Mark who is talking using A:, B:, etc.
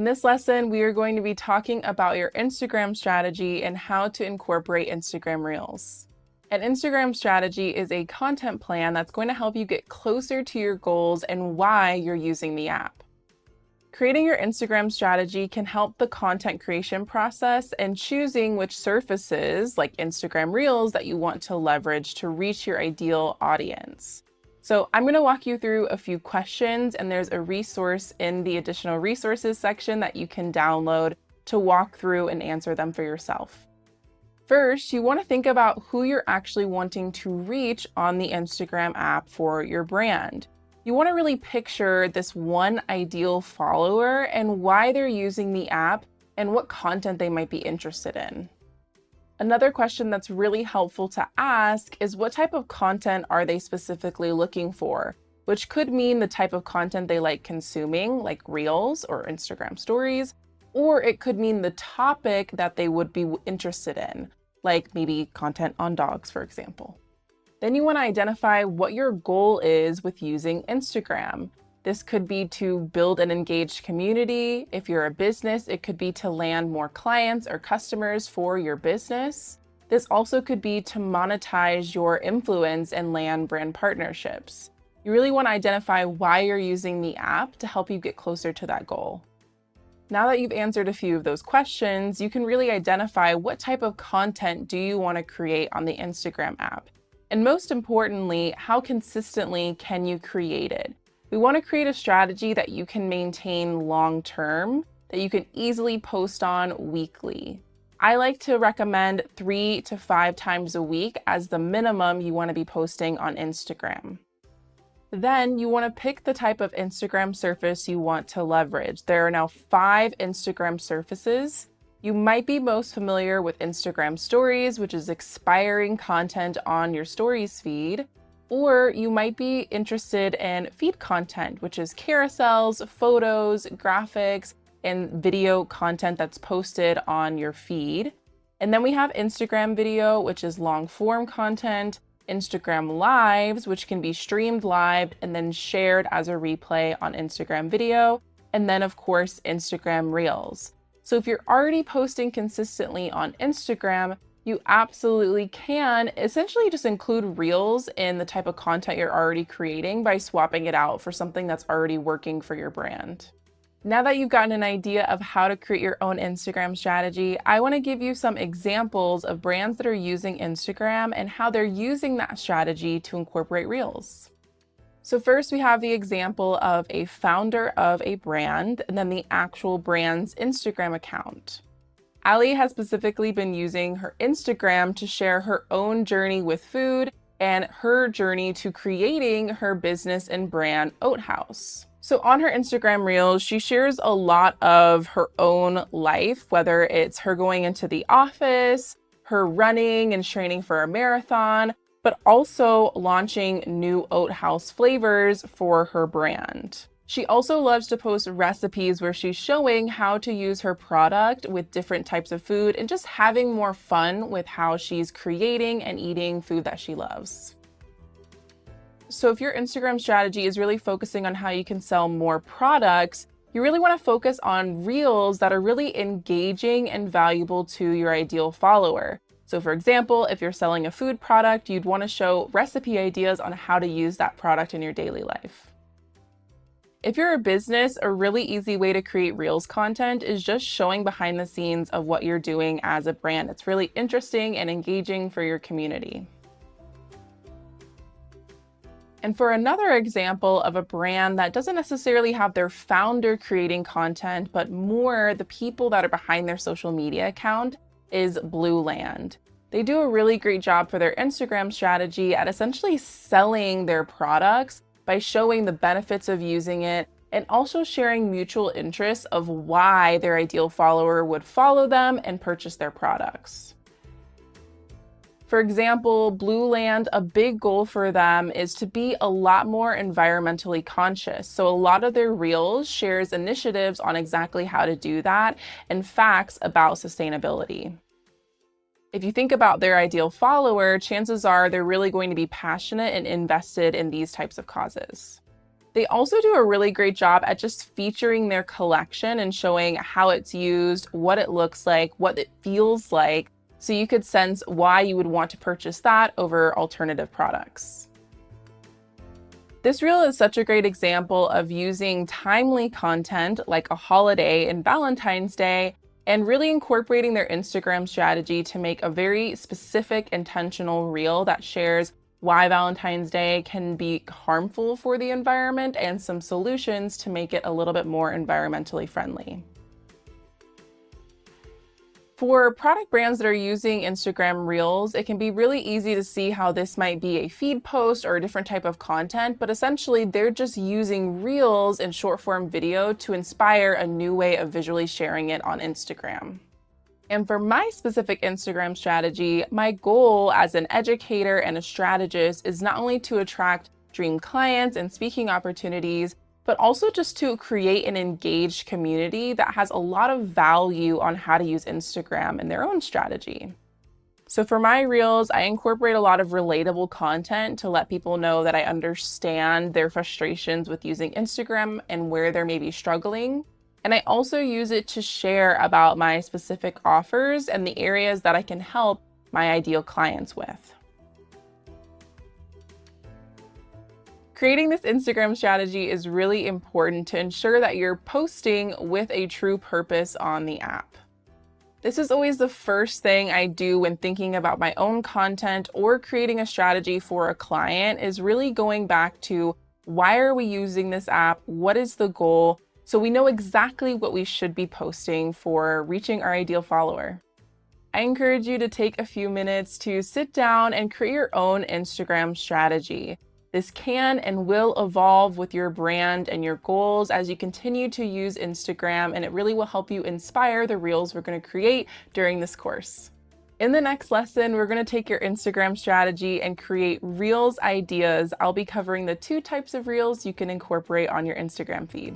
A: this lesson, we are going to be talking about your Instagram strategy and how to incorporate Instagram Reels. An Instagram strategy is a content plan that's going to help you get closer to your goals and why you're using the app. Creating your Instagram strategy can help the content creation process and choosing which surfaces, like Instagram Reels, that you want to leverage to reach your ideal audience. So I'm going to walk you through a few questions, and there's a resource in the additional resources section that you can download to walk through and answer them for yourself. First, you want to think about who you're actually wanting to reach on the Instagram app for your brand. You want to really picture this one ideal follower and why they're using the app and what content they might be interested in. Another question that's really helpful to ask is what type of content are they specifically looking for, which could mean the type of content they like consuming, like Reels or Instagram Stories, or it could mean the topic that they would be interested in, like maybe content on dogs, for example. Then you want to identify what your goal is with using Instagram. This could be to build an engaged community. If you're a business, it could be to land more clients or customers for your business. This also could be to monetize your influence and land brand partnerships. You really want to identify why you're using the app to help you get closer to that goal. Now that you've answered a few of those questions, you can really identify what type of content do you want to create on the Instagram app. And most importantly, how consistently can you create it? We want to create a strategy that you can maintain long-term, that you can easily post on weekly. I like to recommend 3 to 5 times a week as the minimum you want to be posting on Instagram. Then you want to pick the type of Instagram surface you want to leverage. There are now 5 Instagram surfaces. You might be most familiar with Instagram Stories, which is expiring content on your Stories feed, or you might be interested in feed content, which is carousels, photos, graphics, and video content that's posted on your feed. And then we have Instagram Video, which is long form content, Instagram Lives, which can be streamed live and then shared as a replay on Instagram Video, and then of course, Instagram Reels. So if you're already posting consistently on Instagram, you absolutely can essentially just include Reels in the type of content you're already creating by swapping it out for something that's already working for your brand. Now that you've gotten an idea of how to create your own Instagram strategy, I want to give you some examples of brands that are using Instagram and how they're using that strategy to incorporate Reels. So first we have the example of a founder of a brand and then the actual brand's Instagram account. Ali has specifically been using her Instagram to share her own journey with food and her journey to creating her business and brand Oat House. So on her Instagram Reels, she shares a lot of her own life, whether it's her going into the office, her running and training for a marathon, but also launching new Oat House flavors for her brand. She also loves to post recipes where she's showing how to use her product with different types of food and just having more fun with how she's creating and eating food that she loves. So if your Instagram strategy is really focusing on how you can sell more products, you really want to focus on Reels that are really engaging and valuable to your ideal follower. So for example, if you're selling a food product, you'd want to show recipe ideas on how to use that product in your daily life. If you're a business, a really easy way to create Reels content is just showing behind the scenes of what you're doing as a brand. It's really interesting and engaging for your community. And for another example of a brand that doesn't necessarily have their founder creating content, but more the people that are behind their social media account, is Blueland. They do a really great job for their Instagram strategy at essentially selling their products by showing the benefits of using it and also sharing mutual interests of why their ideal follower would follow them and purchase their products. For example, Blueland, a big goal for them is to be a lot more environmentally conscious. So a lot of their Reels shares initiatives on exactly how to do that and facts about sustainability. If you think about their ideal follower, chances are they're really going to be passionate and invested in these types of causes. They also do a really great job at just featuring their collection and showing how it's used, what it looks like, what it feels like, so you could sense why you would want to purchase that over alternative products. This reel is such a great example of using timely content like a holiday and Valentine's Day and really incorporating their Instagram strategy to make a very specific, intentional reel that shares why Valentine's Day can be harmful for the environment and some solutions to make it a little bit more environmentally friendly. For product brands that are using Instagram Reels, it can be really easy to see how this might be a feed post or a different type of content, but essentially they're just using Reels in short form video to inspire a new way of visually sharing it on Instagram. And for my specific Instagram strategy, my goal as an educator and a strategist is not only to attract dream clients and speaking opportunities, but also just to create an engaged community that has a lot of value on how to use Instagram in their own strategy. So for my reels, I incorporate a lot of relatable content to let people know that I understand their frustrations with using Instagram and where they're maybe struggling. And I also use it to share about my specific offers and the areas that I can help my ideal clients with. Creating this Instagram strategy is really important to ensure that you're posting with a true purpose on the app. This is always the first thing I do when thinking about my own content or creating a strategy for a client, is really going back to why are we using this app? What is the goal? So we know exactly what we should be posting for reaching our ideal follower. I encourage you to take a few minutes to sit down and create your own Instagram strategy. This can and will evolve with your brand and your goals as you continue to use Instagram, and it really will help you inspire the reels we're going to create during this course. In the next lesson, we're going to take your Instagram strategy and create reels ideas. I'll be covering the 2 types of reels you can incorporate on your Instagram feed.